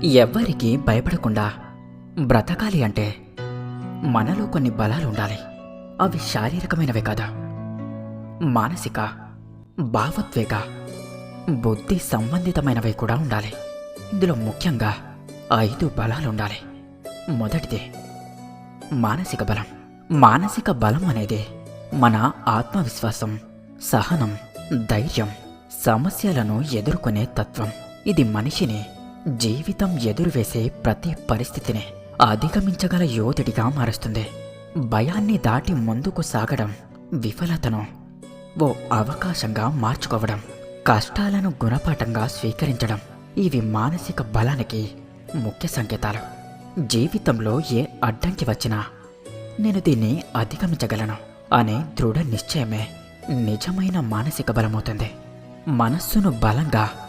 ఎవ్వరికీ భయపడకుండా బ్రతకాలి అంటే మనలో కొన్ని బలాలు ఉండాలి. అవి శారీరకమైనవే కాదా, మానసిక, భావోద్వేగ, బుద్ధి సంబంధితమైనవి కూడా ఉండాలి. ఇందులో ముఖ్యంగా 5 బలాలుండాలి. మొదటిది మానసిక బలం. మానసిక బలం అనేది మన ఆత్మవిశ్వాసం, సహనం, ధైర్యం, సమస్యలను ఎదుర్కొనే తత్వం. ఇది మనిషిని జీవితం ఎదురువేసే ప్రతి పరిస్థితిని అధిగమించగల యోధుడిగా మారుస్తుంది. భయాన్ని దాటి ముందుకు సాగడం, విఫలతను ఓ అవకాశంగా మార్చుకోవడం, కష్టాలను గుణపాఠంగా స్వీకరించడం, ఇవి మానసిక బలానికి ముఖ్య సంకేతాలు. జీవితంలో ఏ అడ్డంకి వచ్చినా నేను దీన్ని అధిగమించగలను అనే దృఢ నిశ్చయమే నిజమైన మానసిక బలమవుతుంది. మనస్సును బలంగా